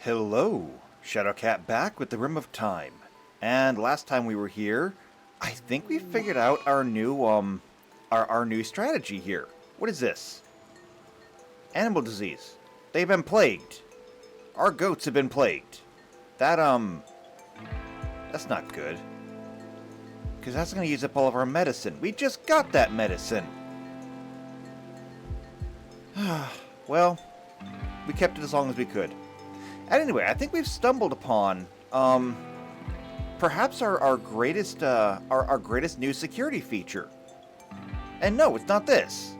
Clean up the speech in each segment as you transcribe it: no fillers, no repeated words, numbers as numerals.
Hello, Shadowcat back with the Rim of Time. And last time we were here, I think we figured out our new new strategy here. What is this? Animal disease. They've been plagued. Our goats have been plagued. That's not good. Because that's going to use up all of our medicine. We just got that medicine. Well, we kept it as long as we could. And anyway, I think we've stumbled upon, perhaps our greatest new security feature. And no, it's not this.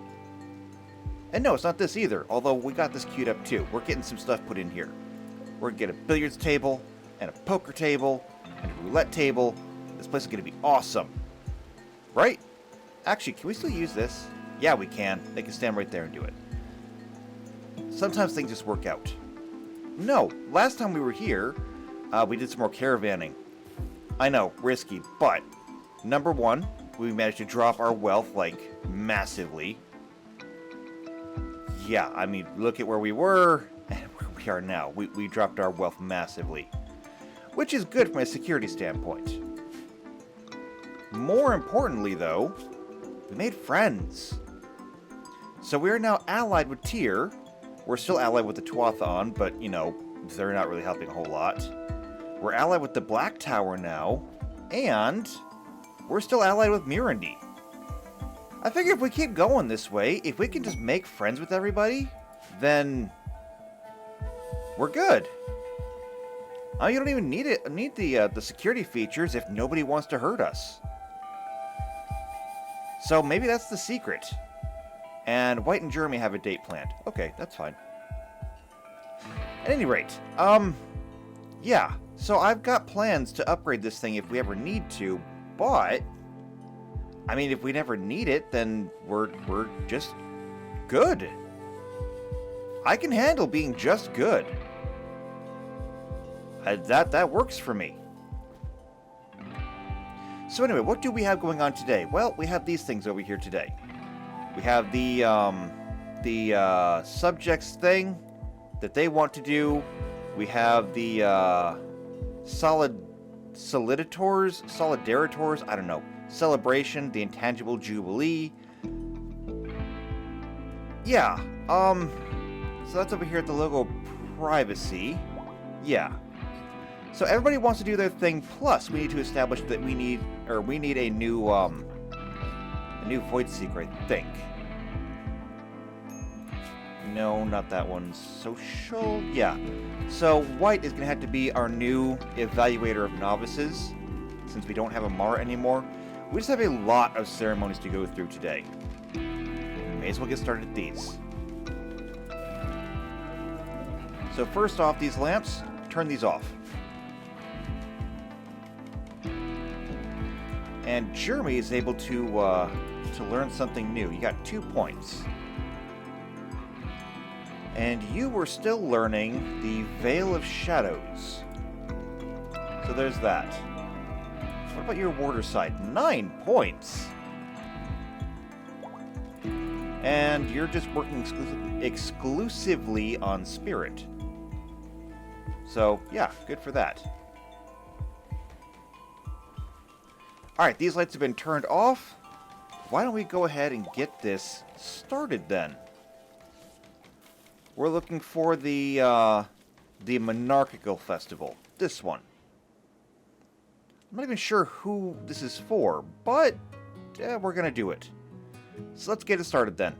And no, it's not this either, although we got this queued up too. We're getting some stuff put in here. We're going to get a billiards table, and a poker table, and a roulette table. This place is going to be awesome. Right? Actually, can we still use this? Yeah, we can. They can stand right there and do it. Sometimes things just work out. No, last time we were here, we did some more caravanning. I know, risky, but number one, we managed to drop our wealth, like, massively. Yeah, I mean, look at where we were and where we are now. We dropped our wealth massively, which is good from a security standpoint. More importantly, though, we made friends. So we are now allied with Tyr. We're still allied with the Tuathon, but, you know, they're not really helping a whole lot. We're allied with the Black Tower now, and we're still allied with Mirandy. I figure if we keep going this way, if we can just make friends with everybody, then we're good. You don't even need the security features if nobody wants to hurt us. So maybe that's the secret. And White and Jeremy have a date planned. Okay, that's fine. At any rate, yeah. So I've got plans to upgrade this thing if we ever need to, but I mean, if we never need it, then we're just good. I can handle being just good. That works for me. So anyway, what do we have going on today? Well, we have these things over here today. We have the subjects thing that they want to do. We have the solidaritors, I don't know. Celebration, the intangible jubilee. Yeah. So that's over here at the logo privacy. Yeah. So everybody wants to do their thing. Plus, we need to establish that we need a new void seeker, I think. No, not that one. Social? Yeah. So White is going to have to be our new evaluator of novices, since we don't have a Mara anymore. We just have a lot of ceremonies to go through today. May as well get started at these. So first off, these lamps, turn these off. And Jeremy is able to learn something new. You got 2 points. And you were still learning the Veil of Shadows. So there's that. What about your warder side? 9 points! And you're just working exclusively on Spirit. So, yeah, good for that. Alright, these lights have been turned off. Why don't we go ahead and get this started then? We're looking for the Monarchical Festival. This one. I'm not even sure who this is for, but we're gonna do it. So let's get it started then.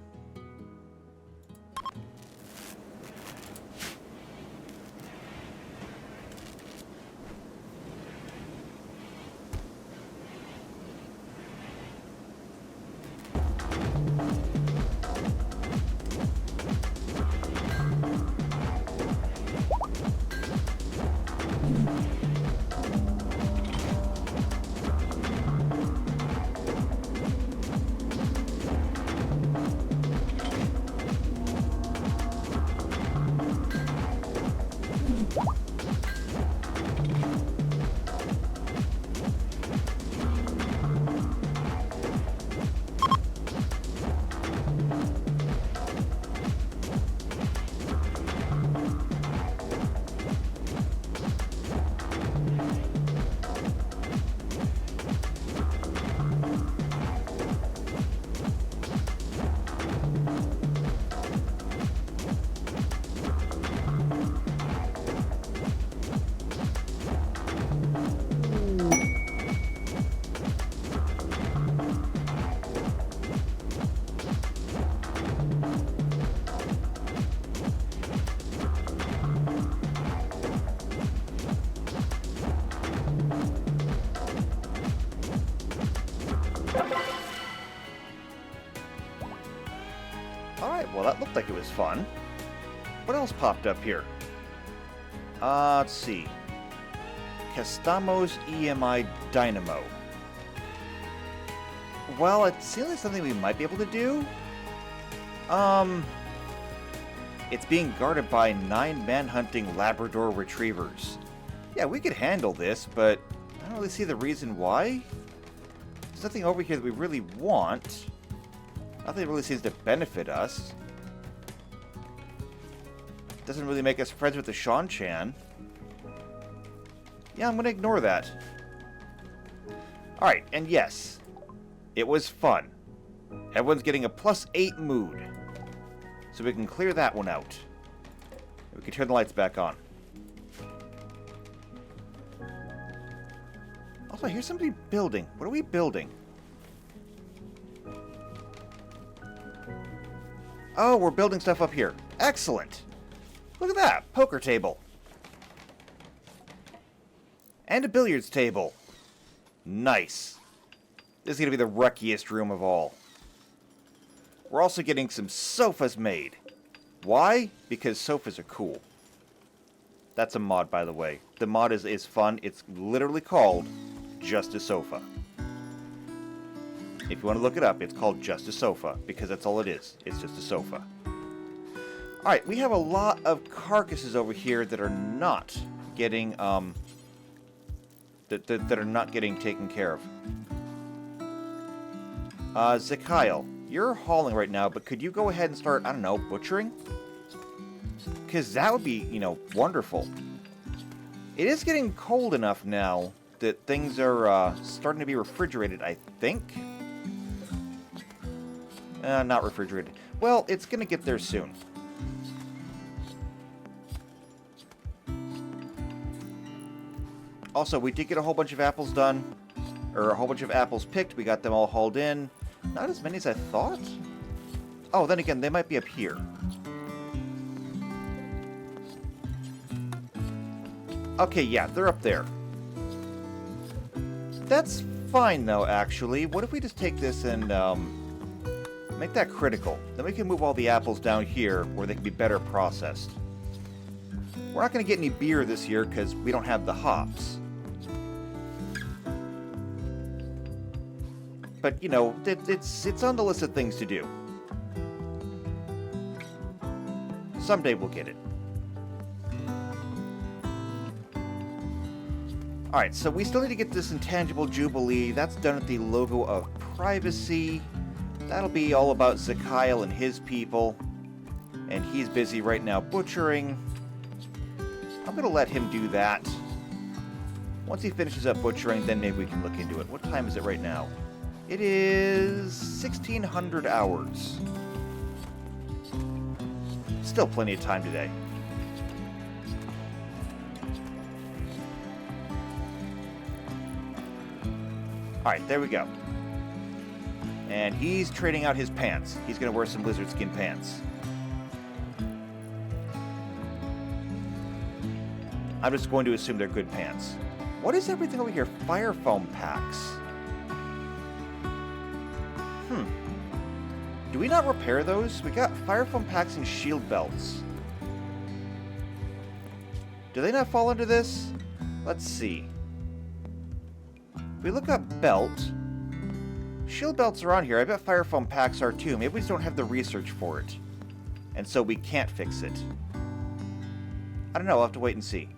Well, that looked like it was fun. What else popped up here? Let's see. Castamos EMI Dynamo. Well, it seems like something we might be able to do. It's being guarded by 9 manhunting Labrador retrievers. Yeah, we could handle this, but I don't really see the reason why. There's nothing over here that we really want. Nothing really seems to benefit us. Doesn't really make us friends with the Shan-Chan. Yeah, I'm going to ignore that. Alright, and yes, it was fun. Everyone's getting a +8 mood. So we can clear that one out. We can turn the lights back on. Also, here's somebody building. What are we building? Oh, we're building stuff up here. Excellent. Look at that. Poker table. And a billiards table. Nice. This is going to be the ruckiest room of all. We're also getting some sofas made. Why? Because sofas are cool. That's a mod, by the way. The mod is fun. It's literally called Just a Sofa. If you want to look it up, it's called Just a Sofa, because that's all it is. It's just a sofa. Alright, we have a lot of carcasses over here that are not getting, that are not getting taken care of. Zakail, you're hauling right now, but could you go ahead and start, I don't know, butchering? Because that would be, you know, wonderful. It is getting cold enough now that things are starting to be refrigerated, I think. Not refrigerated. Well, it's going to get there soon. Also, we did get a whole bunch of apples done. Or a whole bunch of apples picked. We got them all hauled in. Not as many as I thought. Oh, then again, they might be up here. Okay, yeah, they're up there. That's fine, though, actually. What if we just take this and make that critical? Then we can move all the apples down here where they can be better processed. We're not going to get any beer this year because we don't have the hops. But, you know, it's on the list of things to do. Someday we'll get it. Alright, so we still need to get this Intangible Jubilee. That's done at the logo of privacy. That'll be all about Zakail and his people. And he's busy right now butchering. I'm going to let him do that. Once he finishes up butchering, then maybe we can look into it. What time is it right now? It is 1600 hours. Still plenty of time today. Alright, there we go. And he's trading out his pants. He's going to wear some lizard skin pants. I'm just going to assume they're good pants. What is everything over here? Fire foam packs. Do we not repair those? We got fire foam packs and shield belts. Do they not fall under this? Let's see. If we look up belt, shield belts are on here. I bet fire foam packs are too. Maybe we just don't have the research for it. And so we can't fix it. I don't know. I'll have to wait and see.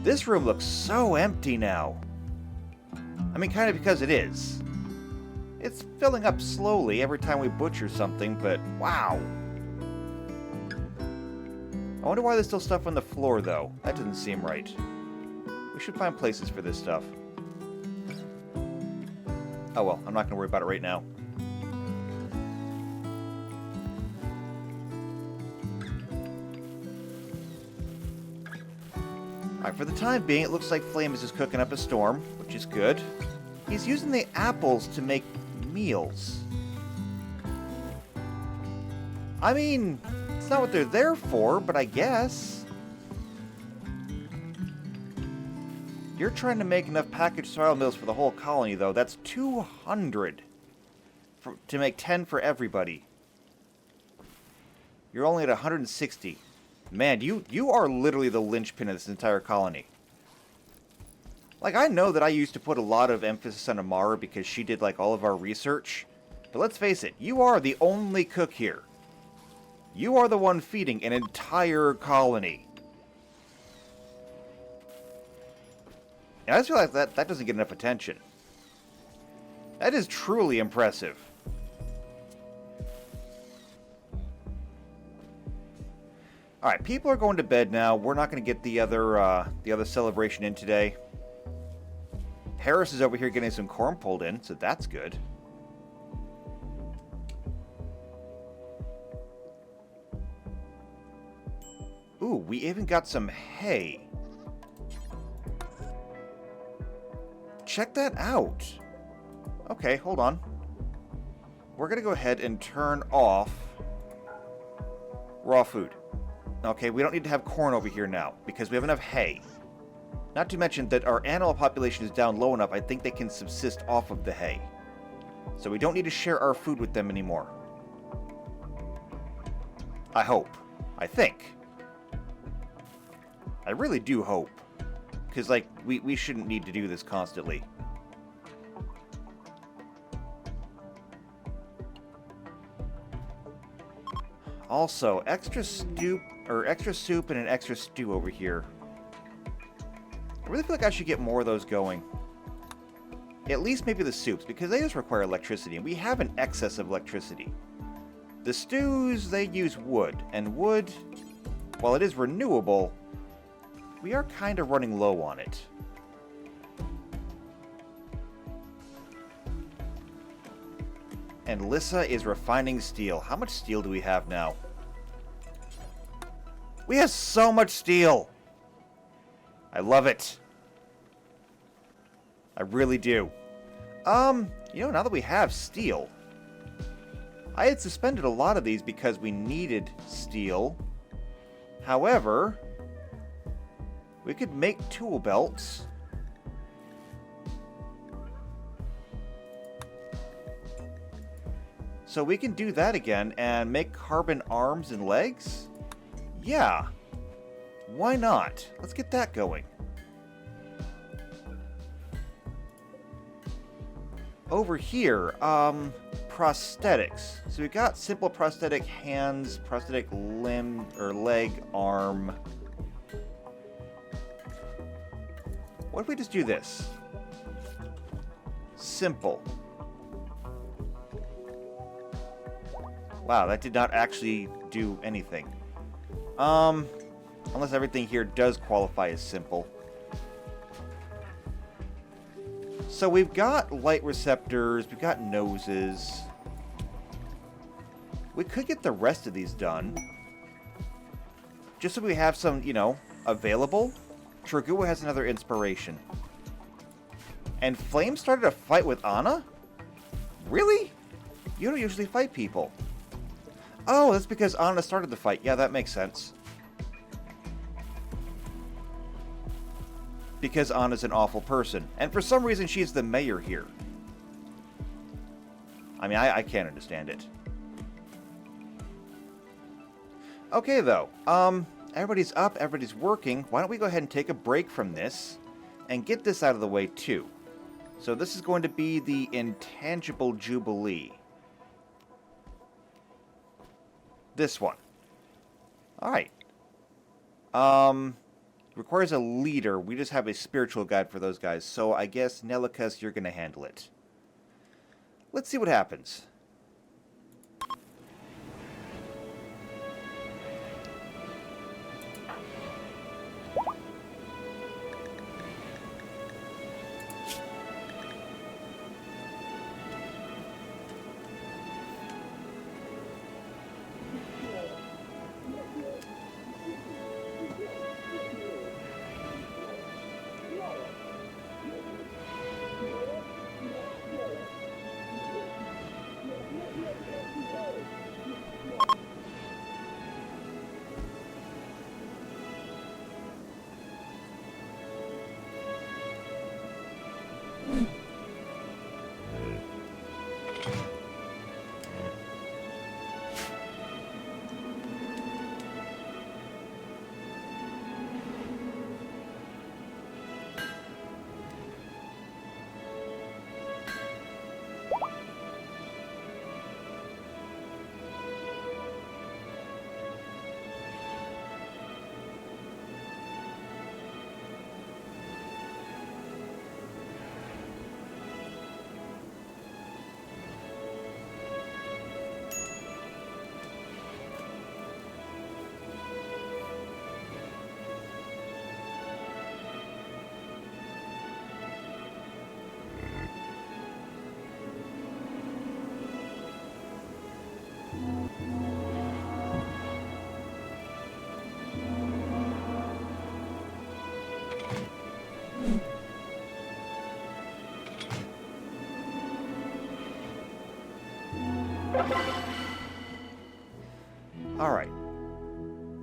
This room looks so empty now. I mean, kind of because it is. It's filling up slowly every time we butcher something, but wow. I wonder why there's still stuff on the floor, though. That doesn't seem right. We should find places for this stuff. Oh well, I'm not going to worry about it right now. Alright, for the time being, it looks like Flame is just cooking up a storm, which is good. He's using the apples to make meals. I mean, it's not what they're there for, but I guess. You're trying to make enough packaged soil meals for the whole colony, though. That's 200 to make 10 for everybody. You're only at 160. Man, you are literally the linchpin of this entire colony. Like, I know that I used to put a lot of emphasis on Amara because she did, like, all of our research. But let's face it, you are the only cook here. You are the one feeding an entire colony. And I just feel like that doesn't get enough attention. That is truly impressive. Alright, people are going to bed now. We're not going to get the other celebration in today. Harris is over here getting some corn pulled in, so that's good. Ooh, we even got some hay. Check that out. Okay, hold on. We're going to go ahead and turn off raw food. Okay, we don't need to have corn over here now because we have enough hay. Not to mention that our animal population is down low enough, I think they can subsist off of the hay. So we don't need to share our food with them anymore. I hope. I think. I really do hope. Because, like, we shouldn't need to do this constantly. Also, extra soup and an extra stew over here. I really feel like I should get more of those going. At least maybe the soups, because they just require electricity, and we have an excess of electricity. The stews, they use wood, and wood, while it is renewable, we are kind of running low on it. And Lissa is refining steel. How much steel do we have now? We have so much steel! I love it. I really do. You know, now that we have steel, I had suspended a lot of these because we needed steel. However, we could make tool belts. So we can do that again and make carbon arms and legs? Yeah. Why not? Let's get that going. Over here, prosthetics. So we've got simple prosthetic hands, prosthetic limb, or leg, arm. What if we just do this? Simple. Wow, that did not actually do anything. Unless everything here does qualify as simple. So we've got light receptors, we've got noses. We could get the rest of these done. Just so we have some, you know, available. Tragua has another inspiration. And Flame started a fight with Anna? Really? You don't usually fight people. Oh, that's because Anna started the fight. Yeah, that makes sense. Because Anna's an awful person. And for some reason, she's the mayor here. I mean, I can't understand it. Okay, though. Everybody's up, everybody's working. Why don't we go ahead and take a break from this and get this out of the way, too. So this is going to be the Intangible Jubilee. This one. Alright. Requires a leader. We just have a spiritual guide for those guys. So I guess, Nelikas, you're going to handle it. Let's see what happens.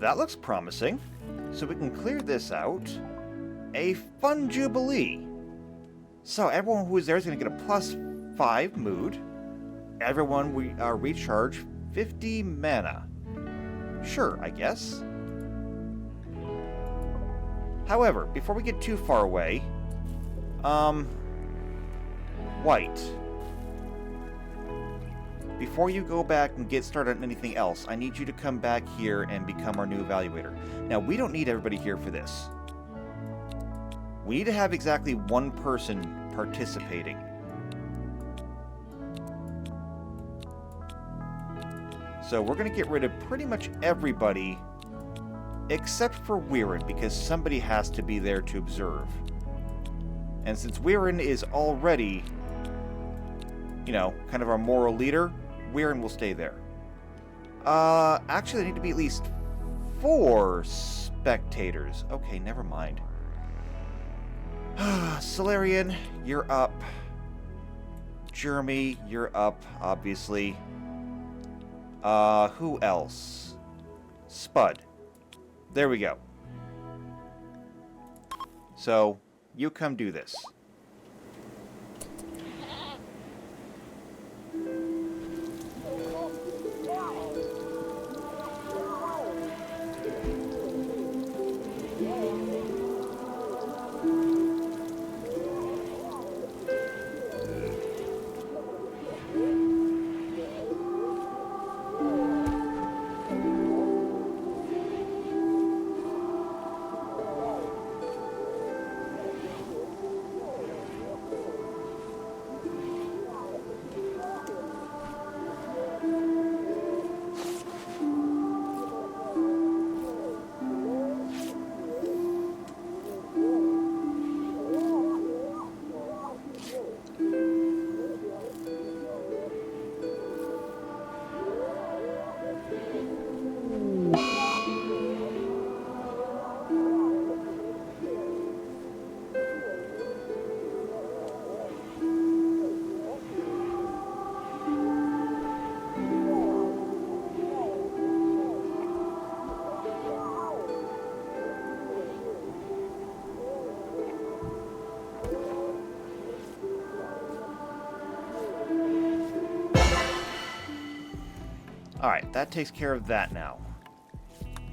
that looks promising. So we can clear this out. A fun jubilee. So everyone who is there is going to get a +5 mood. Everyone we recharge 50 mana. Sure, I guess. However, before we get too far away, White. Before you go back and get started on anything else, I need you to come back here and become our new evaluator. Now, we don't need everybody here for this. We need to have exactly one person participating. So we're going to get rid of pretty much everybody except for Weirin, because somebody has to be there to observe. And since Weirin is already, you know, kind of our moral leader, Weirin will stay there. Actually, there need to be at least 4 spectators. Okay, never mind. Solarian, you're up. Jeremy, you're up, obviously. Who else? Spud. There we go. So, you come do this. Alright, that takes care of that now.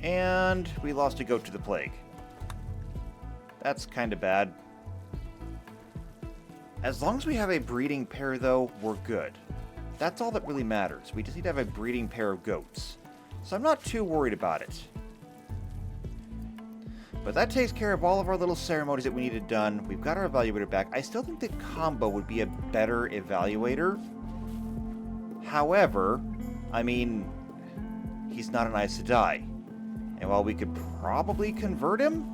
And we lost a goat to the plague. That's kind of bad. As long as we have a breeding pair, though, we're good. That's all that really matters. We just need to have a breeding pair of goats. So I'm not too worried about it. But that takes care of all of our little ceremonies that we needed done. We've got our evaluator back. I still think that Combo would be a better evaluator. However, I mean, he's not an Aes Sedai. And while we could probably convert him,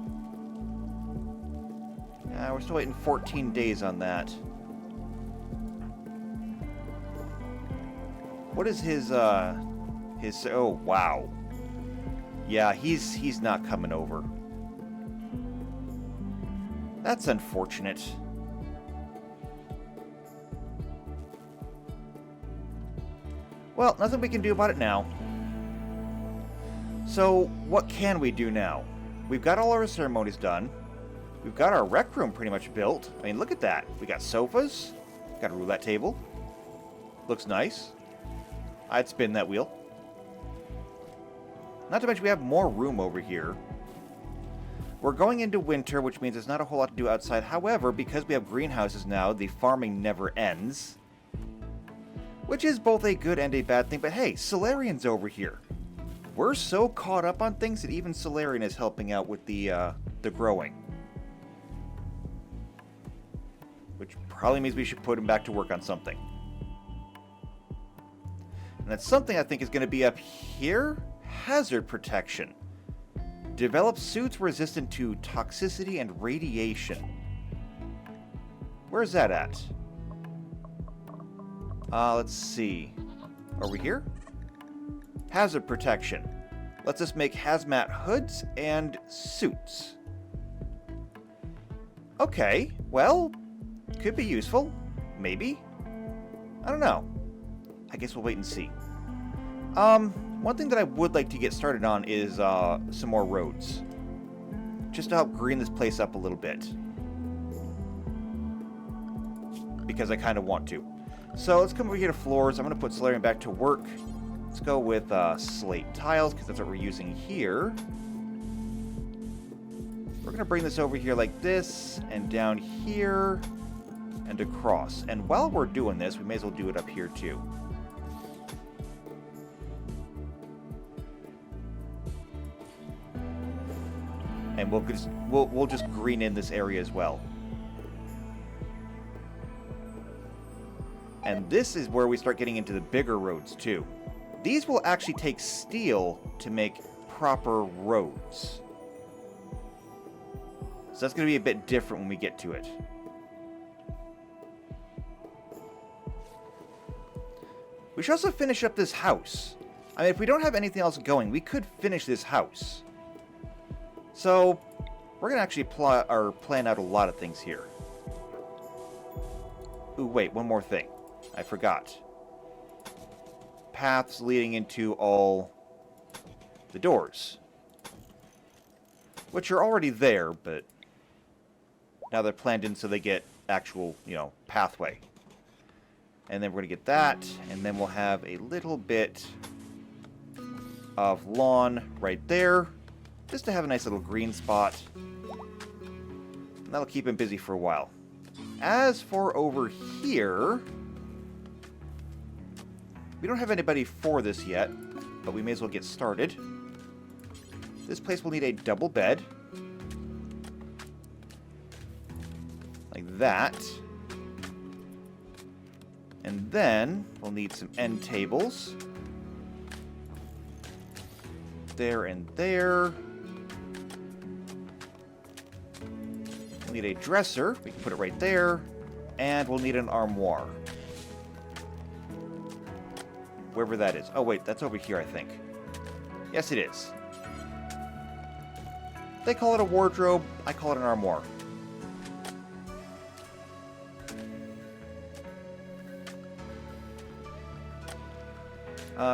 we're still waiting 14 days on that. What is his, oh, wow. Yeah, he's not coming over. That's unfortunate. Well, nothing we can do about it now. So, what can we do now? We've got all our ceremonies done. We've got our rec room pretty much built. I mean, look at that. We got sofas. Got a roulette table. Looks nice. I'd spin that wheel. Not to mention we have more room over here. We're going into winter, which means there's not a whole lot to do outside. However, because we have greenhouses now, the farming never ends. Which is both a good and a bad thing. But hey, Solarian's over here. We're so caught up on things that even Solarian is helping out with the growing. Which probably means we should put him back to work on something. And that's something I think is going to be up here. Hazard protection. Develop suits resistant to toxicity and radiation. Where's that at? Let's see. Are we here? Hazard protection. Lets us make hazmat hoods and suits. Okay, well, could be useful. Maybe. I don't know. I guess we'll wait and see. One thing that I would like to get started on is some more roads. Just to help green this place up a little bit. Because I kind of want to. So let's come over here to floors. I'm going to put solarium back to work. Let's go with slate tiles, because that's what we're using here. We're going to bring this over here like this, and down here, and across. And while we're doing this, we may as well do it up here too. And we'll just green in this area as well. And this is where we start getting into the bigger roads too. These will actually take steel to make proper roads. So that's going to be a bit different when we get to it. We should also finish up this house. I mean, if we don't have anything else going, we could finish this house. So, we're going to actually plan out a lot of things here. Ooh, wait, one more thing. I forgot. Paths leading into all the doors. Which are already there, but now they're planned in so they get actual, pathway. And then we're going to get that, and then we'll have a little bit of lawn right there. Just to have a nice little green spot. And that'll keep him busy for a while. As for over here, we don't have anybody for this yet, but we may as well get started. This place will need a double bed. Like that. And then we'll need some end tables. There and there. We'll need a dresser. We can put it right there. And we'll need an armoire. Wherever that is. Oh, wait. That's over here, I think. Yes, it is. They call it a wardrobe. I call it an armoire.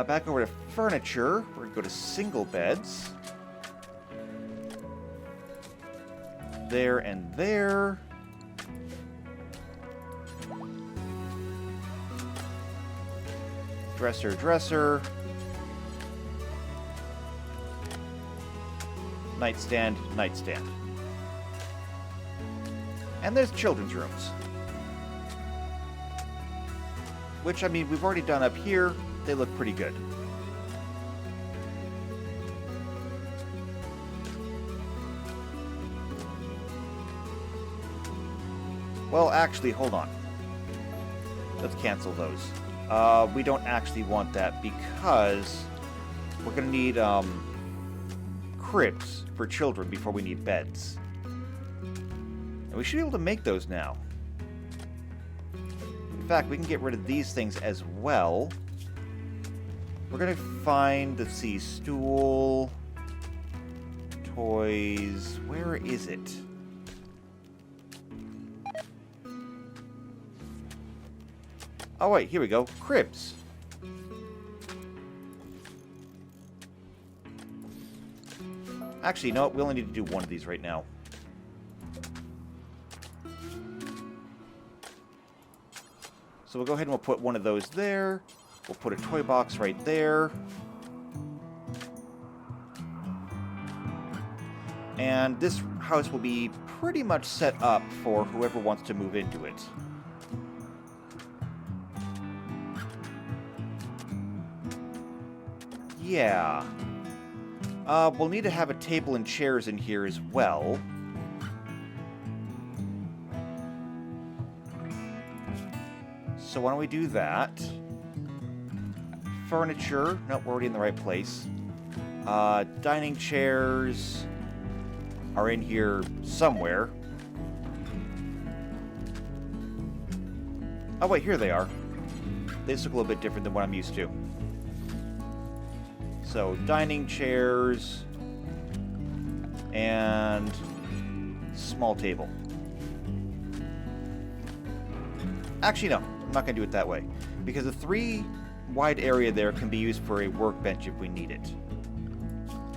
Back over to furniture. We're going to go to single beds. There and there. Dresser, dresser. Nightstand, nightstand. And there's children's rooms. Which, I mean, we've already done up here. They look pretty good. Well, actually, hold on. Let's cancel those. We don't actually want that because we're going to need cribs for children before we need beds. And we should be able to make those now. In fact, we can get rid of these things as well. We're going to find, let's see, stool, toys, where is it? Oh wait, here we go, cribs. Actually, no, we only need to do one of these right now. So we'll go ahead and we'll put one of those there. We'll put a toy box right there. And this house will be pretty much set up for whoever wants to move into it. Yeah. We'll need to have a table and chairs in here as well. So why don't we do that? Furniture. Nope, we're already in the right place. Dining chairs are in here somewhere. Oh wait, here they are. They just look a little bit different than what I'm used to. So, dining chairs and small table. Actually, no. I'm not going to do it that way. Because the three wide area there can be used for a workbench if we need it. So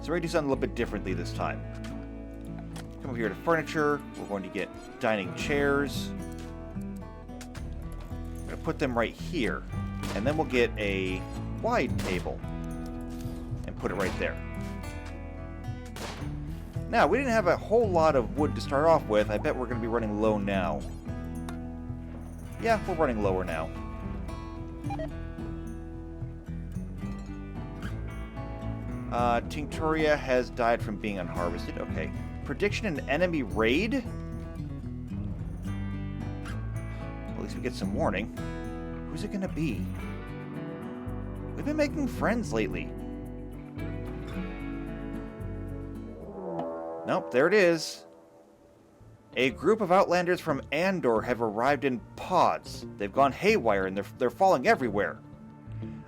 we're going to do something a little bit differently this time. Come over here to furniture. We're going to get dining chairs. We're going to put them right here. And then we'll get a wide table and put it right there. Now, we didn't have a whole lot of wood to start off with. I bet we're going to be running low now. Yeah, we're running lower now. Tinctoria has died from being unharvested. Okay. Prediction an enemy raid? Well, at least we get some warning. Who's it going to be? We've been making friends lately. Nope, there it is. A group of Outlanders from Andor have arrived in pods. They've gone haywire and they're falling everywhere.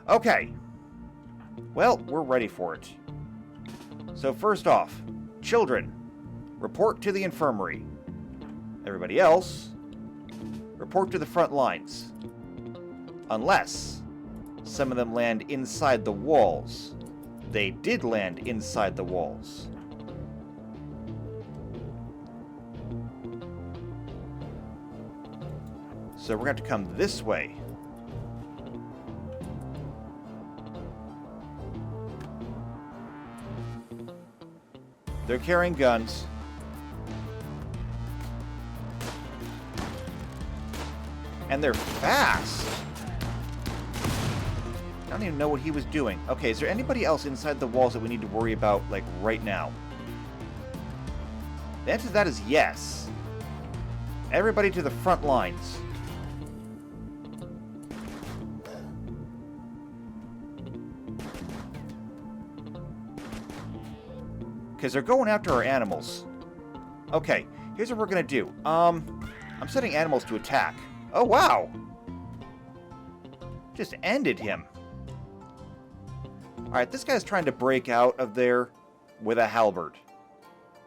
Okay. Well, we're ready for it. So first off, children, report to the infirmary. Everybody else, report to the front lines. Unless some of them land inside the walls. They did land inside the walls. So we're going to have to come this way. They're carrying guns. And they're fast. I don't even know what he was doing. Okay, is there anybody else inside the walls that we need to worry about, like, right now? The answer to that is yes. Everybody to the front lines. Because they're going after our animals. Okay, here's what we're going to do. I'm setting animals to attack. Oh, wow! Just ended him. Alright, this guy's trying to break out of there with a halberd.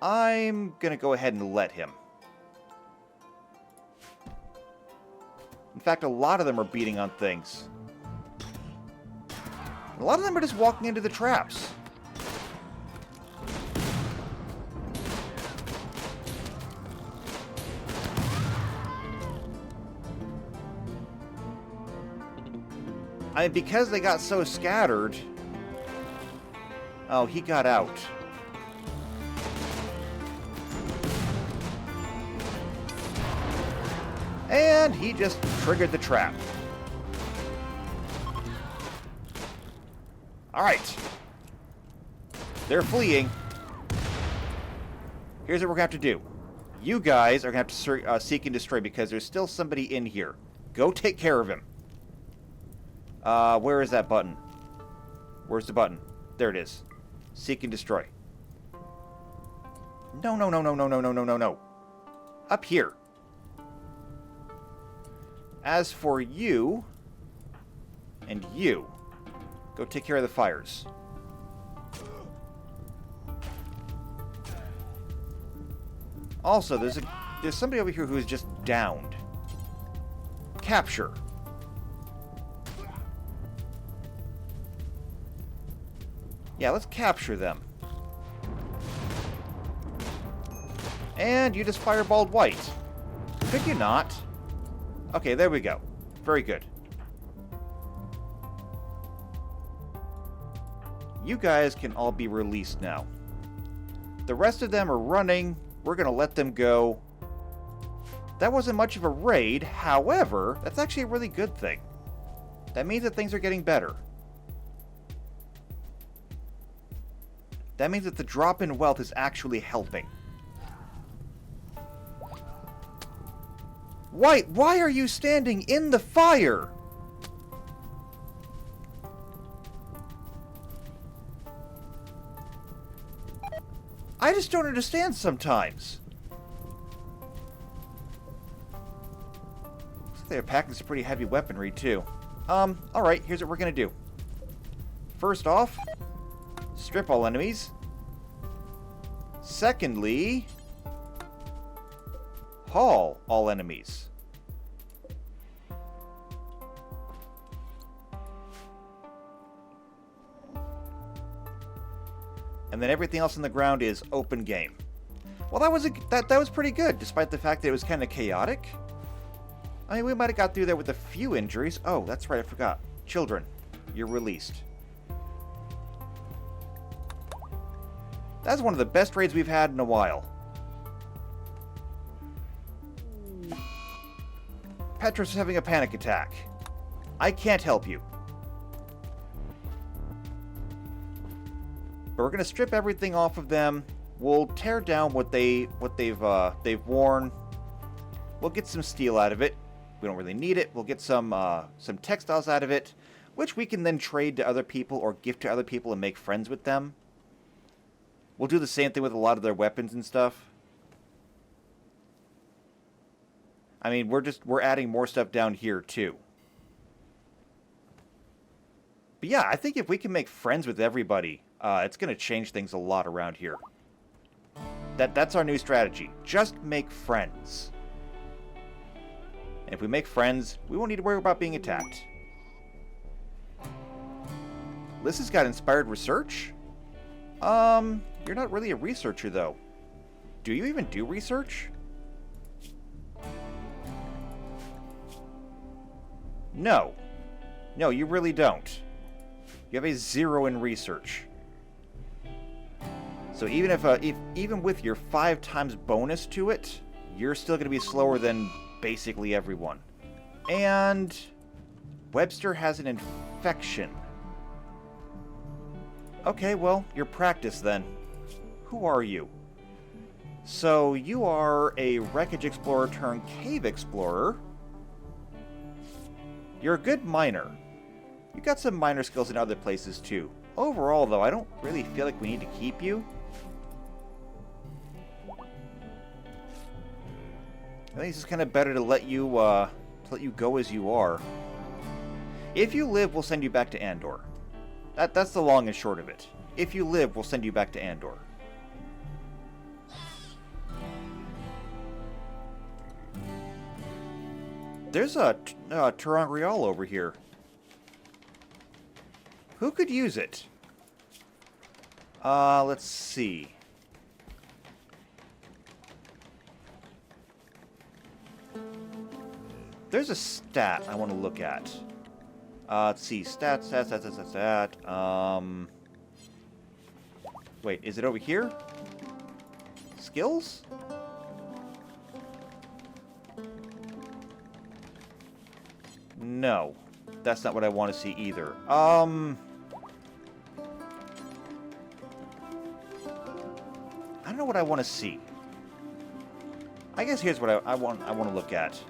I'm going to go ahead and let him. In fact, a lot of them are beating on things. A lot of them are just walking into the traps. I mean, because they got so scattered... Oh, he got out. And he just triggered the trap. Alright. They're fleeing. Here's what we're going to have to do. You guys are going to have to seek and destroy because there's still somebody in here. Go take care of him. Where is that button? Where's the button? There it is. Seek and destroy. No, no, no, no, no, no, no, no, no, no. Up here. As for you, and you, go take care of the fires. Also, there's somebody over here who is just downed. Capture. Yeah, let's capture them. And you just fireballed white. Could you not? Okay, there we go. Very good. You guys can all be released now. The rest of them are running. We're going to let them go. That wasn't much of a raid. However, that's actually a really good thing. That means that things are getting better. That means that the drop in wealth is actually helping. White, why are you standing in the fire? I just don't understand sometimes. Looks like they're packing some pretty heavy weaponry, too. Alright, here's what we're gonna do. First off, strip all enemies. Secondly, haul all enemies. And then everything else on the ground is open game. Well, that was pretty good, despite the fact that it was kind of chaotic. I mean, we might have got through there with a few injuries. Oh, that's right, I forgot. Children, you're released. That's one of the best raids we've had in a while. Petros is having a panic attack. I can't help you. But we're gonna strip everything off of them. We'll tear down what they've worn. We'll get some steel out of it. We don't really need it. We'll get some textiles out of it, which we can then trade to other people or gift to other people and make friends with them. We'll do the same thing with a lot of their weapons and stuff. I mean, we're adding more stuff down here too. But yeah, I think if we can make friends with everybody, it's going to change things a lot around here. That's our new strategy. Just make friends. And if we make friends, we won't need to worry about being attacked. Lissa's got inspired research? You're not really a researcher, though. Do you even do research? No. No, you really don't. You have a 0 in research. So even with your 5 times bonus to it, you're still going to be slower than basically everyone. And Webster has an infection. Okay, well, you're practiced then. Who are you? So you are a wreckage explorer turned cave explorer. You're a good miner. You got some miner skills in other places too. Overall, though, I don't really feel like we need to keep you. I think it's just kind of better to let you go as you are. If you live, we'll send you back to Andor. That's the long and short of it. If you live, we'll send you back to Andor. There's a Terangrial over here. Who could use it? Let's see. There's a stat I want to look at. Let's see. Stat. Wait, is it over here? Skills? No. That's not what I want to see either. I don't know what I want to see. I guess here's what I want to look at.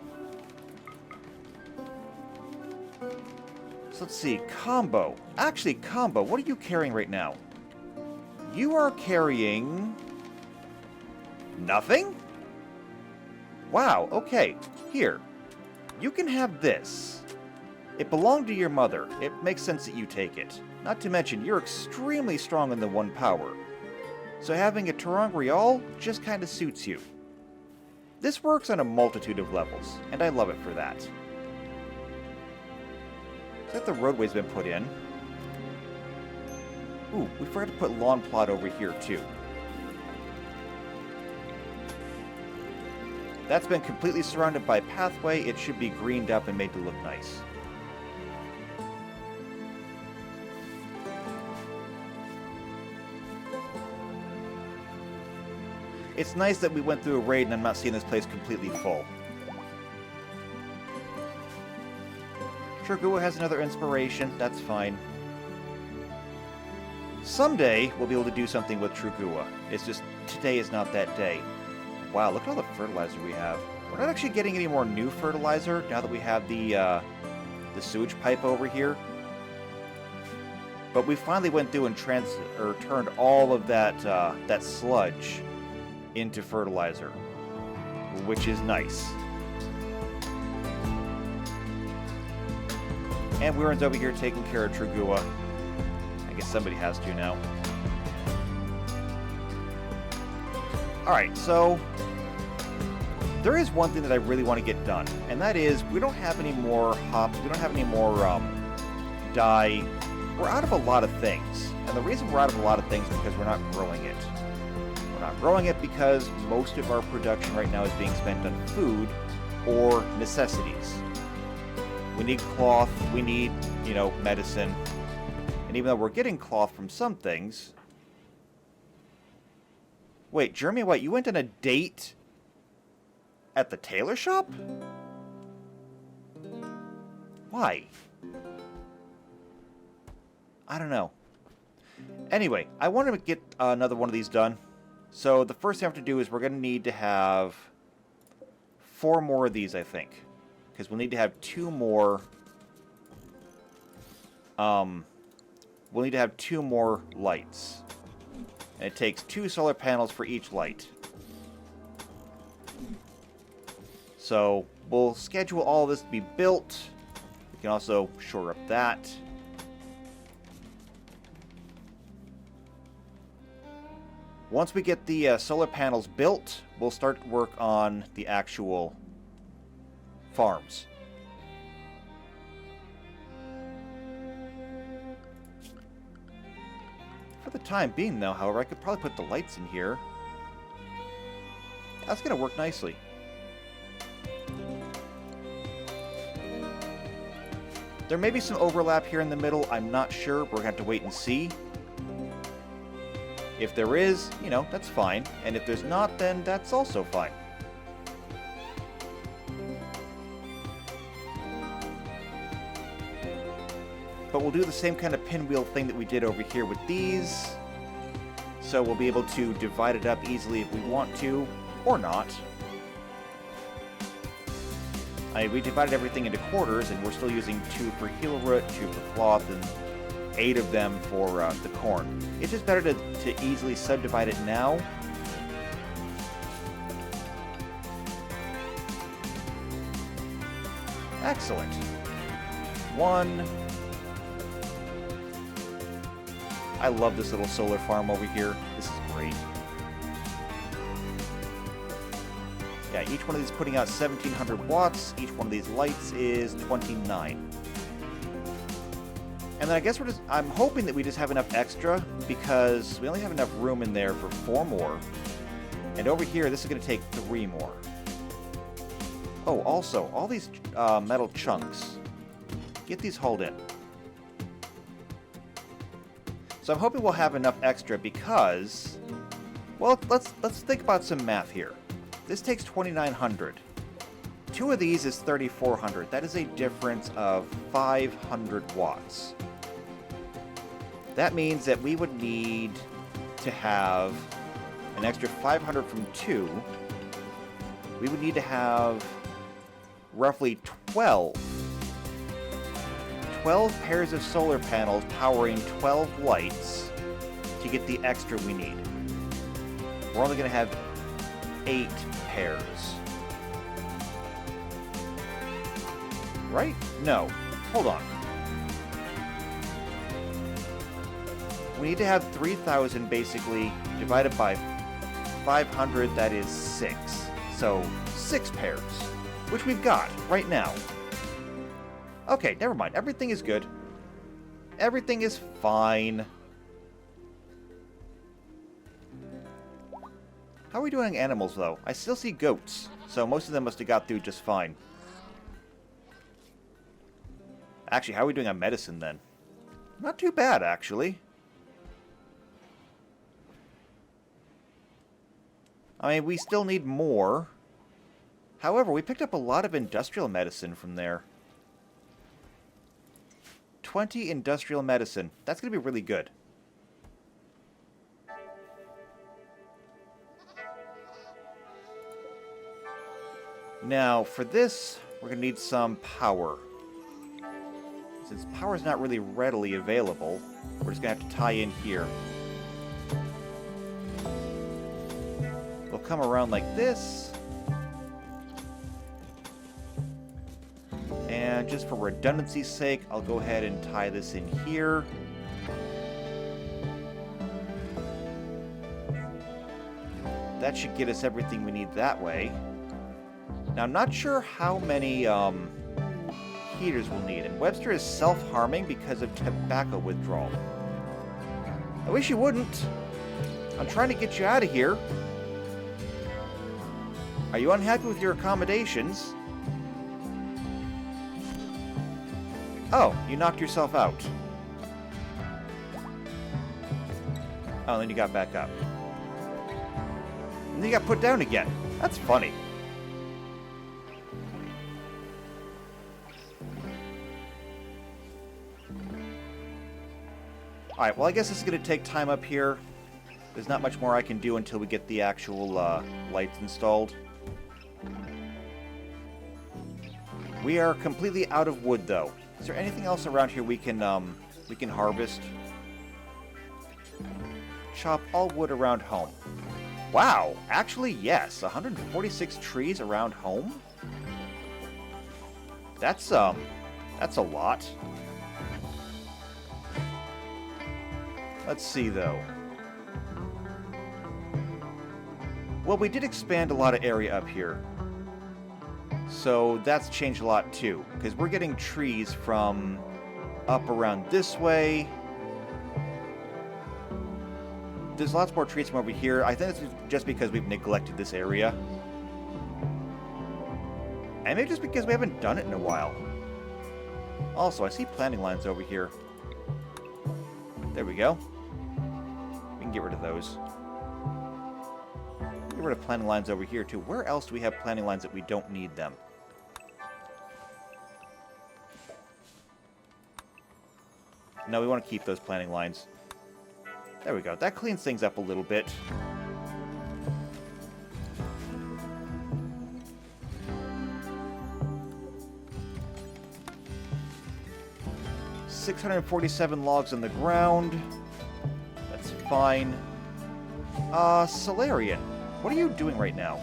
So let's see. Combo. Actually, Combo, what are you carrying right now? You are carrying... nothing? Wow, okay. Here. You can have this. It belonged to your mother. It makes sense that you take it. Not to mention, you're extremely strong in the 1 power. So having a Terangrial just kind of suits you. This works on a multitude of levels, and I love it for that. So that the roadway's been put in. Ooh, we forgot to put lawn plot over here, too. That's been completely surrounded by pathway. It should be greened up and made to look nice. It's nice that we went through a raid and I'm not seeing this place completely full. Trugua has another inspiration. That's fine. Someday, we'll be able to do something with Trugua. It's just, today is not that day. Wow, look at all the fertilizer we have. We're not actually getting any more new fertilizer now that we have the sewage pipe over here. But we finally went through and turned all of that sludge into fertilizer, which is nice. And Weiron's over here taking care of Trugua. I guess somebody has to now. Alright, so there is one thing that I really want to get done, and that is we don't have any more hops, we don't have any more dye. We're out of a lot of things. And the reason we're out of a lot of things is because we're not growing it. We're not growing it because most of our production right now is being spent on food or necessities. We need cloth, we need, medicine. And even though we're getting cloth from some things... Wait, Jeremy White, you went on a date at the tailor shop? Why? I don't know. Anyway, I want to get another one of these done. So the first thing I have to do is we're going to need to have 4 more of these, I think. Because we'll need to have 2 more... we'll need to have 2 more lights. And it takes 2 solar panels for each light. So we'll schedule all this to be built. We can also shore up that. Once we get the solar panels built, we'll start work on the actual farms. For the time being, though, however, I could probably put the lights in here. That's going to work nicely. There may be some overlap here in the middle. I'm not sure. We're going to have to wait and see. If there is, that's fine. And if there's not, then that's also fine. But we'll do the same kind of pinwheel thing that we did over here with these. So we'll be able to divide it up easily if we want to, or not. We divided everything into quarters, and we're still using 2 for heel root, 2 for cloth, and 8 of them for the corn. It's just better to easily subdivide it now. Excellent. 1. I love this little solar farm over here. This is great. Yeah, each one of these is putting out 1700 watts. Each one of these lights is 29. And then I guess I'm hoping that we just have enough extra because we only have enough room in there for 4 more. And over here, this is going to take 3 more. Oh, also, all these metal chunks. Get these hauled in. So I'm hoping we'll have enough extra because, well, let's think about some math here. This takes 2,900. 2 of these is 3,400. That is a difference of 500 watts. That means that we would need to have an extra 500 from 2. We would need to have roughly 12 pairs of solar panels powering 12 lights to get the extra we need. We're only going to have 8 pairs. Right? No. Hold on. We need to have 3,000 basically divided by 500, that is 6. So 6 pairs, which we've got right now. Okay, never mind. Everything is good. Everything is fine. How are we doing on animals, though? I still see goats, so most of them must have got through just fine. Actually, how are we doing on medicine, then? Not too bad, actually. I mean, we still need more. However, we picked up a lot of industrial medicine from there. 20 industrial medicine. That's going to be really good. Now, for this, we're going to need some power. Since power is not really readily available, we're just going to have to tie in here. We'll come around like this. And just for redundancy's sake, I'll go ahead and tie this in here. That should get us everything we need that way. Now, I'm not sure how many heaters we'll need. And Webster is self-harming because of tobacco withdrawal. I wish you wouldn't. I'm trying to get you out of here. Are you unhappy with your accommodations? Oh, you knocked yourself out. Oh, and then you got back up. And then you got put down again. That's funny. Alright, well I guess this is going to take time up here. There's not much more I can do until we get the actual lights installed. We are completely out of wood, though. Is there anything else around here we can harvest? Chop all wood around home. Wow, actually, yes. 146 trees around home? That's a lot. Let's see, though. Well, we did expand a lot of area up here. So that's changed a lot, too. Because we're getting trees from up around this way. There's lots more trees from over here. I think it's just because we've neglected this area. And maybe just because we haven't done it in a while. Also, I see planting lines over here. There we go. We can get rid of those. Get rid of planting lines over here, too. Where else do we have planting lines that we don't need them? No, we want to keep those planting lines. There we go. That cleans things up a little bit. $647 logs on the ground. That's fine. Solarian, what are you doing right now?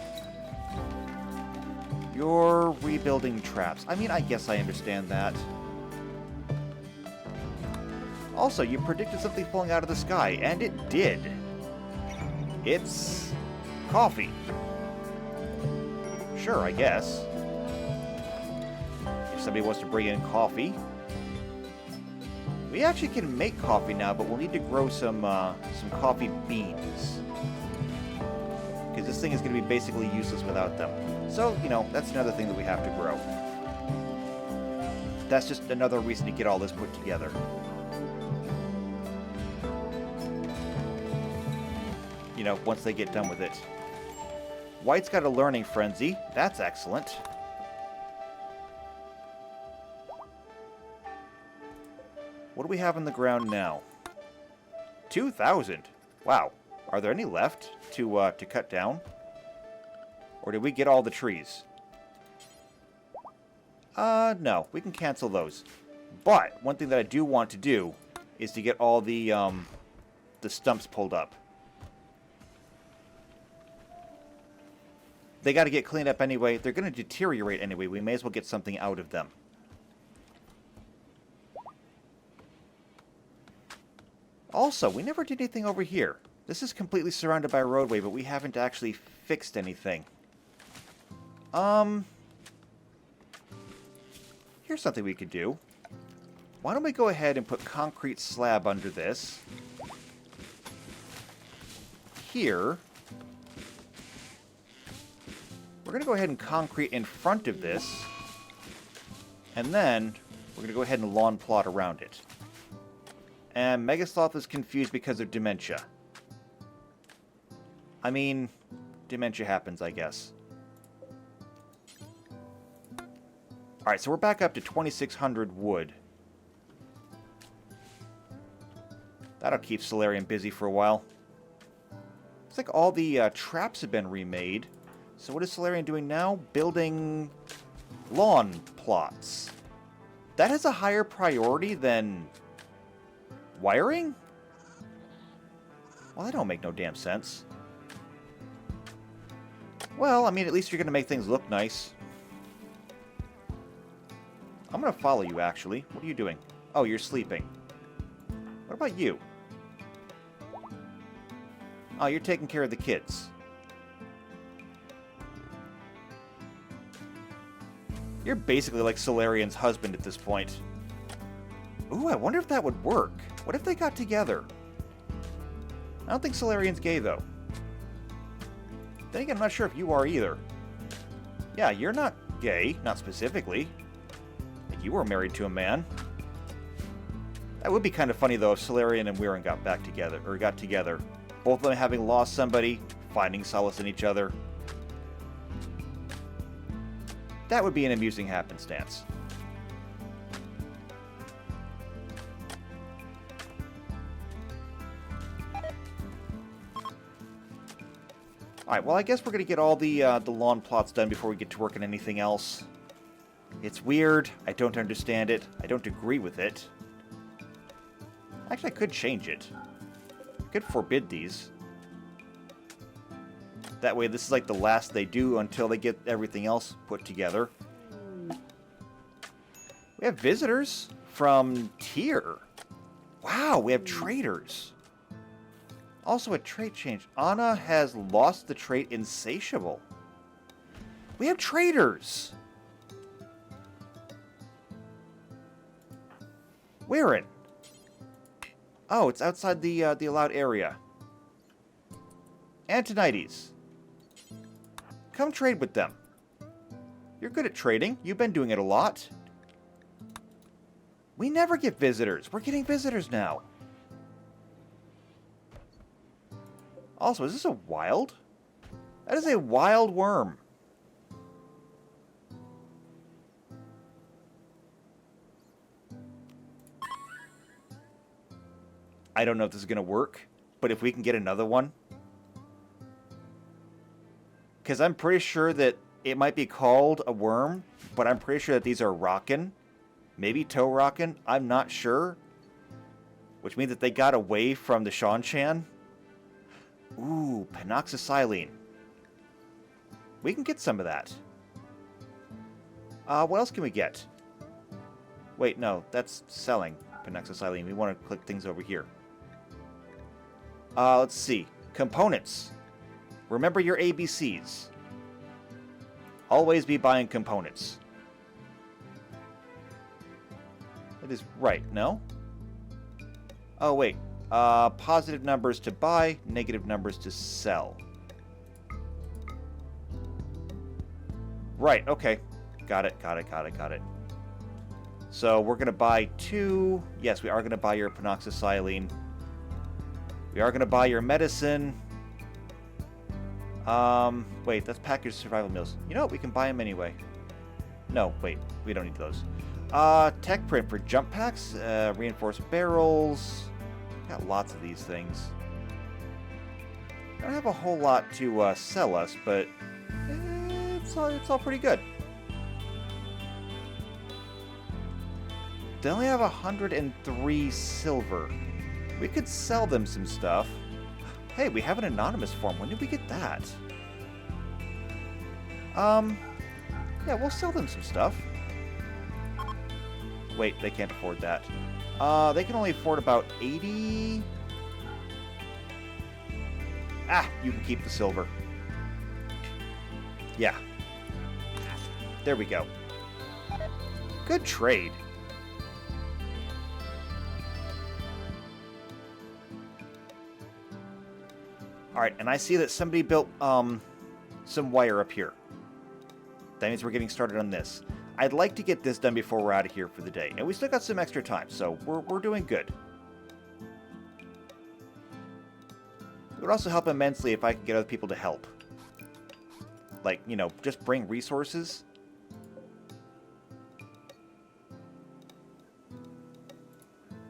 You're rebuilding traps. I mean, I guess I understand that. Also, you predicted something falling out of the sky, and it did. It's coffee. Sure, I guess. If somebody wants to bring in coffee. We actually can make coffee now, but we'll need to grow some coffee beans. Because this thing is going to be basically useless without them. So, you know, that's another thing that we have to grow. That's just another reason to get all this put together. You know, once they get done with it. White's got a learning frenzy. That's excellent. What do we have on the ground now? 2,000. Wow. Are there any left to cut down? Or did we get all the trees? No. We can cancel those. But one thing that I do want to do is to get all the stumps pulled up. They got to get cleaned up anyway. They're going to deteriorate anyway. We may as well get something out of them. Also, we never did anything over here. This is completely surrounded by a roadway, but we haven't actually fixed anything. Here's something we could do. Why don't we go ahead and put concrete slab under this. Here. We're going to go ahead and concrete in front of this. And then we're going to go ahead and lawn plot around it. And Megasloth is confused because of dementia. I mean, dementia happens, I guess. Alright, so we're back up to 2,600 wood. That'll keep Solarian busy for a while. Looks like all the traps have been remade. So what is Solarian doing now? Building lawn plots. That has a higher priority than wiring? Well, that don't make no damn sense. Well, I mean, at least you're going to make things look nice. I'm going to follow you, actually. What are you doing? Oh, you're sleeping. What about you? Oh, you're taking care of the kids. You're basically like Solarian's husband at this point. Ooh, I wonder if that would work. What if they got together? I don't think Solarian's gay, though. Then again, I'm not sure if you are either. Yeah, you're not gay, not specifically. Like, you were married to a man. That would be kind of funny, though, if Solarian and Weirin got back together, or got together. Both of them having lost somebody, finding solace in each other. That would be an amusing happenstance. Alright, well, I guess we're going to get all the lawn plots done before we get to work on anything else. It's weird. I don't understand it. I don't agree with it. Actually, I could change it. I could forbid these. That way, this is like the last they do until they get everything else put together. We have visitors from Tyr. Wow, we have traders. Also a trait change. Anna has lost the trait Insatiable. We have traders. Weirin. Oh, it's outside the allowed area. Antonides. Come trade with them. You're good at trading. You've been doing it a lot. We never get visitors. We're getting visitors now. Also, is this a wild? That is a wild worm. I don't know if this is going to work, but if we can get another one. Because I'm pretty sure that it might be called a worm, but I'm pretty sure that these are rockin'. Maybe toe rockin'. I'm not sure. Which means that they got away from the Shanshan. Ooh, penoxysilene. We can get some of that. What else can we get? Wait, no, that's selling penoxysilene. We want to click things over here. Let's see. Components. Remember your ABCs. Always be buying components. That is right, no? Oh, wait. Positive numbers to buy, negative numbers to sell. Right, okay. Got it. So we're going to buy 2. Yes, we are going to buy your penoxysilene. We are going to buy your medicine. Wait, that's packaged survival meals. You know what? We can buy them anyway. No, wait. We don't need those. Tech print for jump packs, reinforced barrels. Got lots of these things. I don't have a whole lot to sell us, but it's all pretty good. They only have 103 silver. We could sell them some stuff. Hey, we have an anonymous form. When did we get that? Yeah, we'll sell them some stuff. Wait, they can't afford that. They can only afford about 80... Ah, you can keep the silver. Yeah. There we go. Good trade. Alright, and I see that somebody built some wire up here. That means we're getting started on this. I'd like to get this done before we're out of here for the day. And we still got some extra time, so we're doing good. It would also help immensely if I could get other people to help. Like, you know, just bring resources.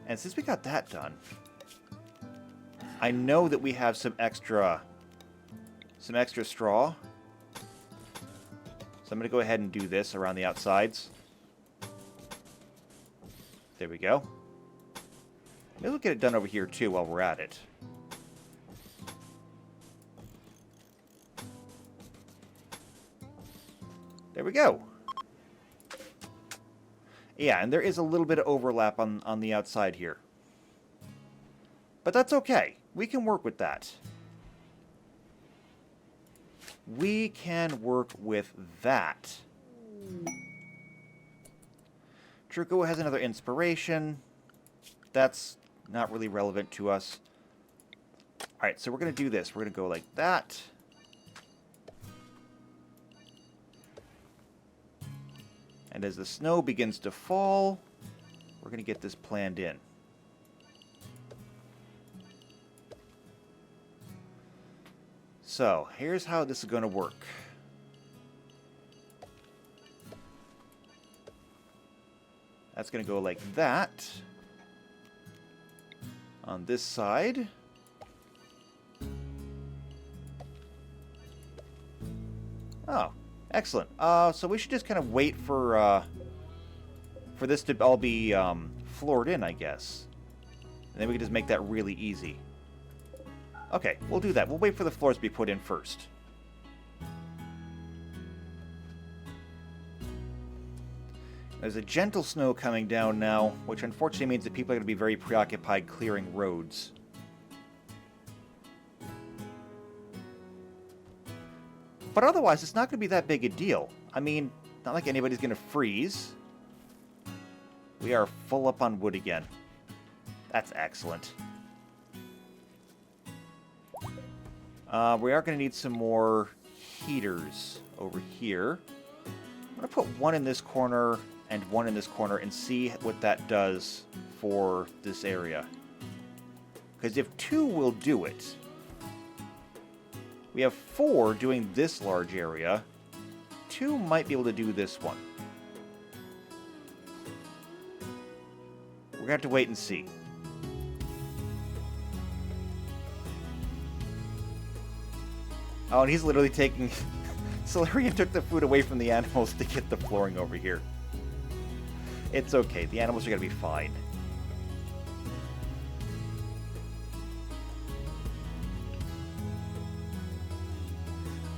And since we got that done, I know that we have some extra straw. So I'm going to go ahead and do this around the outsides. There we go. Maybe we'll get it done over here too while we're at it. There we go. Yeah, and there is a little bit of overlap on the outside here. But that's okay. We can work with that. We can work with that. Truco has another inspiration. That's not really relevant to us. Alright, so we're going to do this. We're going to go like that. And as the snow begins to fall, we're going to get this planned in. So, here's how this is going to work. That's going to go like that. On this side. Oh, excellent. So we should just kind of wait for this to all be floored in, I guess. And then we can just make that really easy. Okay, we'll do that. We'll wait for the floors to be put in first. There's a gentle snow coming down now, which unfortunately means that people are going to be very preoccupied clearing roads. But otherwise, it's not going to be that big a deal. I mean, not like anybody's going to freeze. We are full up on wood again. That's excellent. We are going to need some more heaters over here. I'm going to put one in this corner and one in this corner and see what that does for this area. Because if 2 will do it, we have 4 doing this large area. 2 might be able to do this one. We're going to have to wait and see. Oh, and he's literally taking... Solarian took the food away from the animals to get the flooring over here. It's okay. The animals are going to be fine.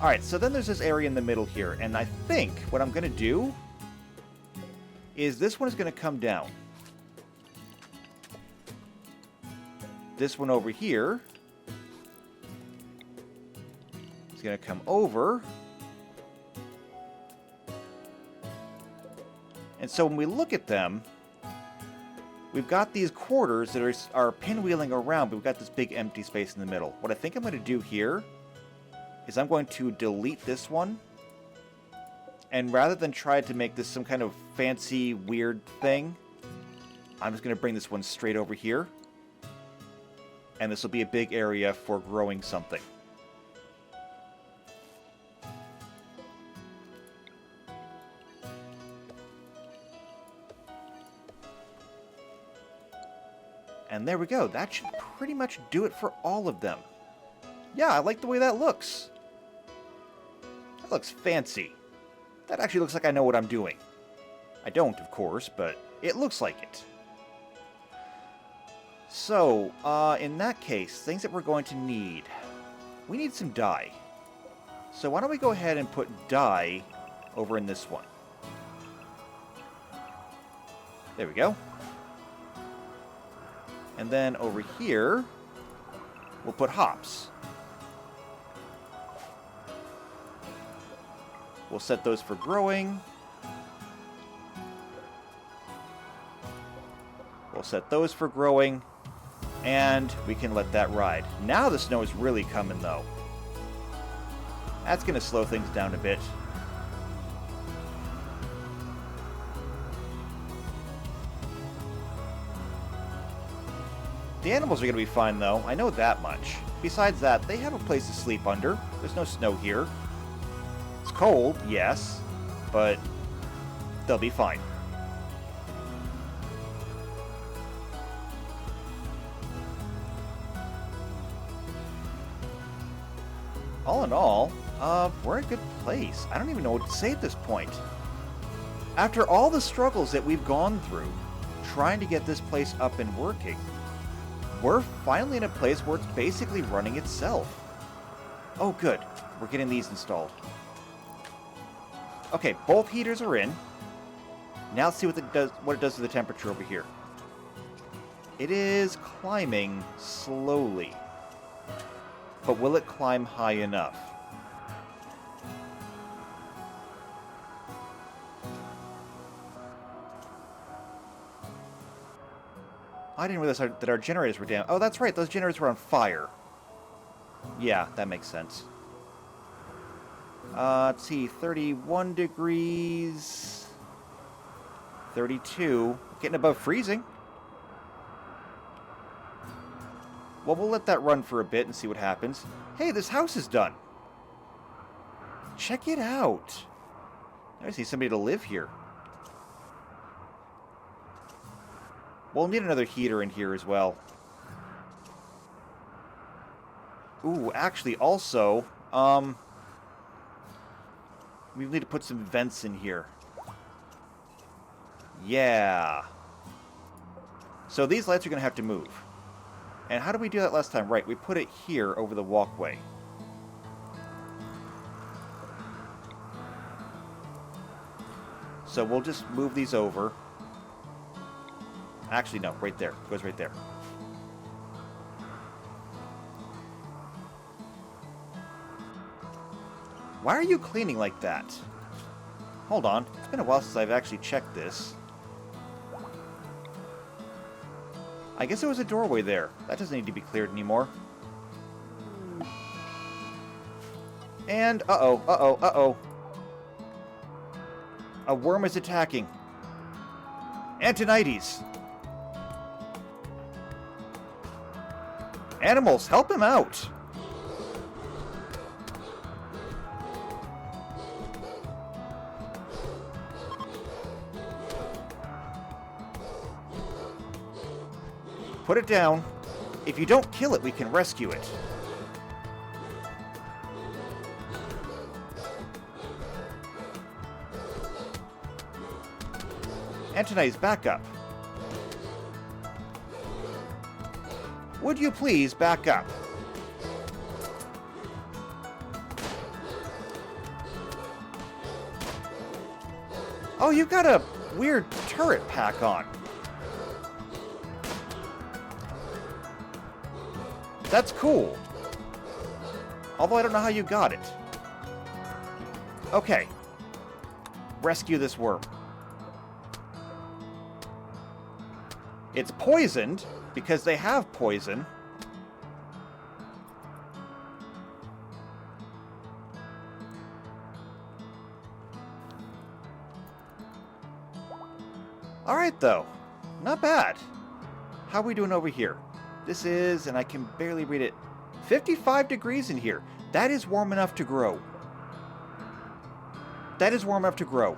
Alright, so then there's this area in the middle here, and I think what I'm going to do is this one is going to come down. This one over here is going to come over. And so when we look at them, we've got these quarters that are pinwheeling around, but we've got this big empty space in the middle. What I think I'm going to do here is I'm going to delete this one. And rather than try to make this some kind of fancy, weird thing, I'm just going to bring this one straight over here. And this will be a big area for growing something. And there we go. That should pretty much do it for all of them. Yeah, I like the way that looks. That looks fancy. That actually looks like I know what I'm doing. I don't, of course, but it looks like it. So, in that case, things that we're going to need. We need some dye. So why don't we go ahead and put dye over in this one. There we go. And then over here, we'll put hops. We'll set those for growing. We'll set those for growing. And we can let that ride. Now the snow is really coming, though. That's going to slow things down a bit. The animals are going to be fine, though. I know that much. Besides that, they have a place to sleep under. There's no snow here. It's cold, yes, but they'll be fine. All in all, we're in a good place. I don't even know what to say at this point. After all the struggles that we've gone through, trying to get this place up and working, we're finally in a place where it's basically running itself. Oh, good. We're getting these installed. Okay, both heaters are in. Now let's see what it does to the temperature over here. It is climbing slowly. But will it climb high enough? I didn't realize that our generators were down. Oh, that's right. Those generators were on fire. Yeah, that makes sense. Let's see, 31 degrees, 32, getting above freezing. Well, we'll let that run for a bit and see what happens. Hey, this house is done. Check it out. I see somebody to live here. We'll need another heater in here as well. Ooh, actually, also, we need to put some vents in here. Yeah. So these lights are going to have to move. And how did we do that last time? Right, we put it here over the walkway. So we'll just move these over. Actually, no, right there. It goes right there. Why are you cleaning like that? Hold on. It's been a while since I've actually checked this. I guess there was a doorway there. That doesn't need to be cleared anymore. And, uh-oh. A worm is attacking. Antonides! Animals, help him out! Put it down. If you don't kill it, we can rescue it. Antonides, back up. Would you please back up? Oh, you've got a weird turret pack on. That's cool. Although I don't know how you got it. Okay. Rescue this worm. It's poisoned, because they have poison. Alright, though. Not bad. How are we doing over here? This is, and I can barely read it, 55 degrees in here. That is warm enough to grow. That is warm enough to grow.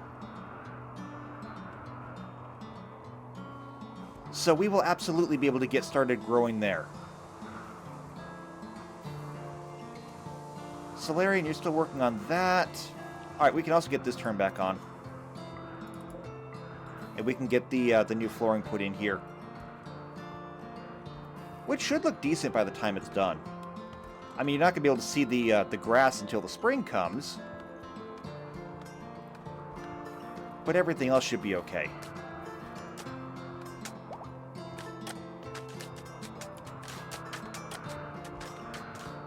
So we will absolutely be able to get started growing there. Solarian, you're still working on that. Alright, we can also get this turned back on. And we can get the new flooring put in here. Which should look decent by the time it's done. I mean, you're not going to be able to see the grass until the spring comes. But everything else should be okay.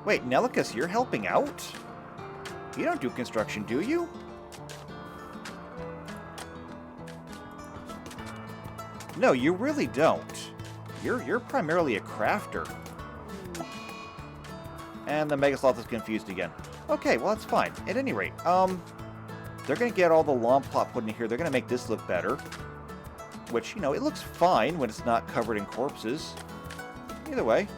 Wait, Nelicus, you're helping out? You don't do construction, do you? No, you really don't. You're primarily a crafter. And the Megasloth is confused again. Okay, well, that's fine. At any rate, they're going to get all the lawn plot put in here. They're going to make this look better. Which, you know, it looks fine when it's not covered in corpses. Either way.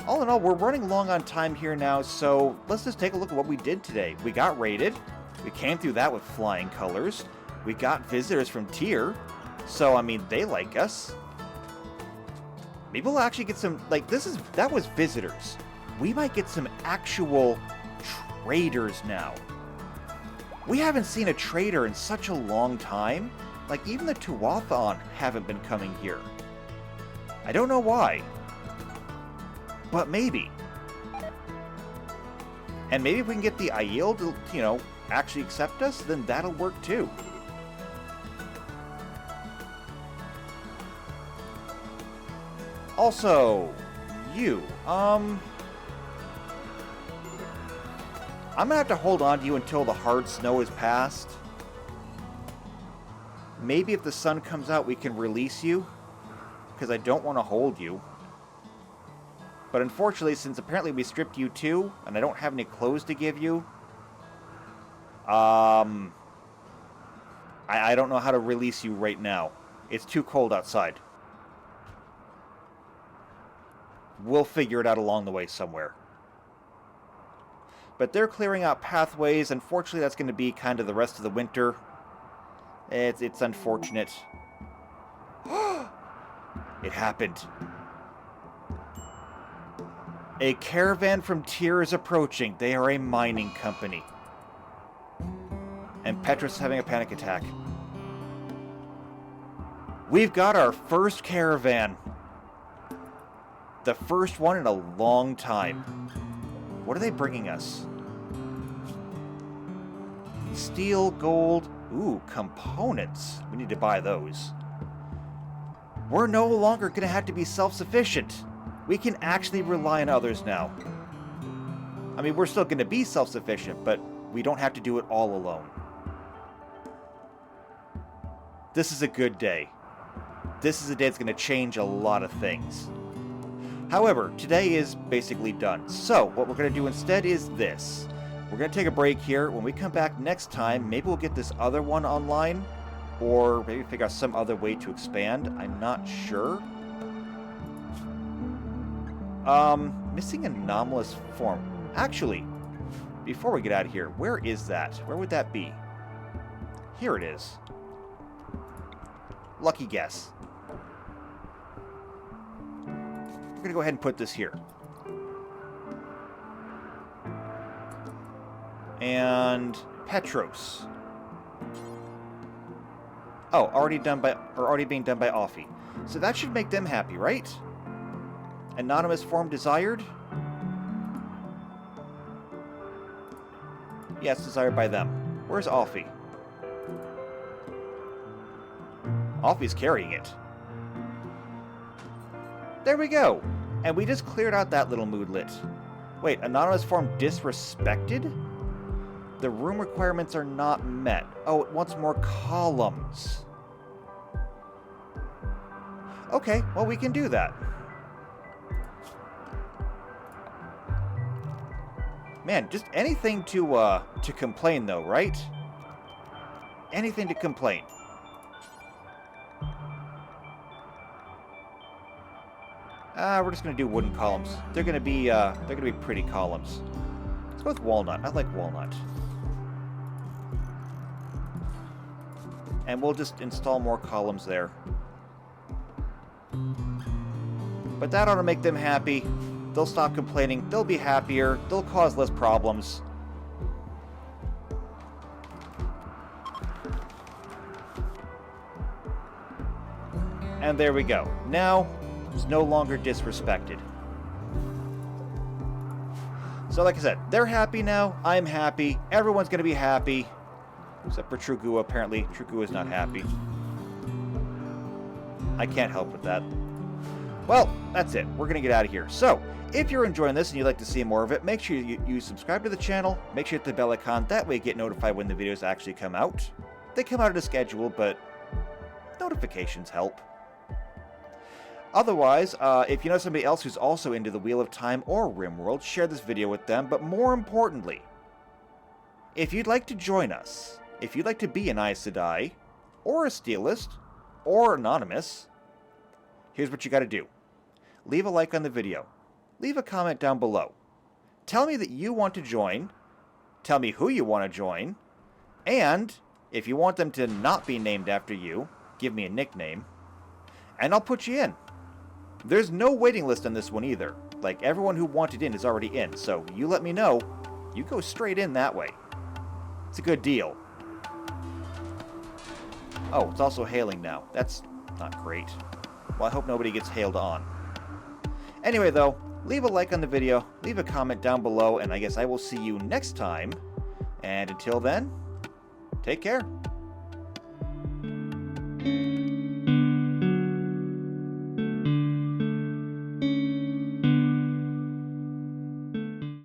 All in all, we're running long on time here now, so let's just take a look at what we did today. We got raided. We came through that with flying colors. We got visitors from Tyr, so, I mean, they like us. Maybe we'll actually get some, like, that was visitors. We might get some actual traders now. We haven't seen a trader in such a long time. Like, even the Tuatha haven't been coming here. I don't know why. But maybe. And maybe if we can get the Aiel to, you know, actually accept us, then that'll work too. Also, you, I'm gonna have to hold on to you until the hard snow is past. Maybe if the sun comes out, we can release you. Because I don't want to hold you. But unfortunately, since apparently we stripped you too, and I don't have any clothes to give you, I don't know how to release you right now. It's too cold outside. We'll figure it out along the way somewhere. But they're clearing out pathways. Unfortunately, that's going to be kind of the rest of the winter. It's unfortunate. It happened. A caravan from Tyr is approaching. They are a mining company. And Petrus is having a panic attack. We've got our first caravan. The first one in a long time. What are they bringing us? Steel, gold, ooh, components. We need to buy those. We're no longer going to have to be self-sufficient. We can actually rely on others now. I mean, we're still going to be self-sufficient, but we don't have to do it all alone. This is a good day. This is a day that's going to change a lot of things. However, today is basically done. So, what we're going to do instead is this. We're going to take a break here. When we come back next time, maybe we'll get this other one online. Or maybe figure out some other way to expand. I'm not sure. Missing anomalous form. Actually, before we get out of here, where is that? Where would that be? Here it is. Lucky guess. We're going to go ahead and put this here. And Petros. Oh, already being done by Offie. So that should make them happy, right? Anonymous form desired? Yes, desired by them. Where's Offie? Offie's carrying it. There we go! And we just cleared out that little moodlet. Wait, anonymous form disrespected? The room requirements are not met. Oh, it wants more columns. Okay, well, we can do that. Man, just anything to complain, though, right? Anything to complain. We're just gonna do wooden columns. They're gonna be pretty columns. Let's go with walnut. I like walnut. And we'll just install more columns there. But that ought to make them happy. They'll stop complaining. They'll be happier. They'll cause less problems. And there we go. Now, it's no longer disrespected. So like I said, they're happy now. I'm happy. Everyone's going to be happy. Except for Trugua, apparently. Trugua is not happy. I can't help with that. Well, that's it. We're going to get out of here. So, if you're enjoying this and you'd like to see more of it, make sure you subscribe to the channel. Make sure you hit the bell icon. That way you get notified when the videos actually come out. They come out at a schedule, but notifications help. Otherwise, if you know somebody else who's also into the Wheel of Time or RimWorld, share this video with them. But more importantly, if you'd like to join us, if you'd like to be an Aes Sedai, or a Steelist, or Anonymous, here's what you gotta do. Leave a like on the video. Leave a comment down below. Tell me that you want to join. Tell me who you want to join. And, if you want them to not be named after you, give me a nickname. And I'll put you in. There's no waiting list on this one either. Like, everyone who wanted in is already in, so you let me know. You go straight in that way. It's a good deal. Oh, it's also hailing now. That's not great. Well, I hope nobody gets hailed on. Anyway, though, leave a like on the video, leave a comment down below, and I guess I will see you next time. And until then, take care.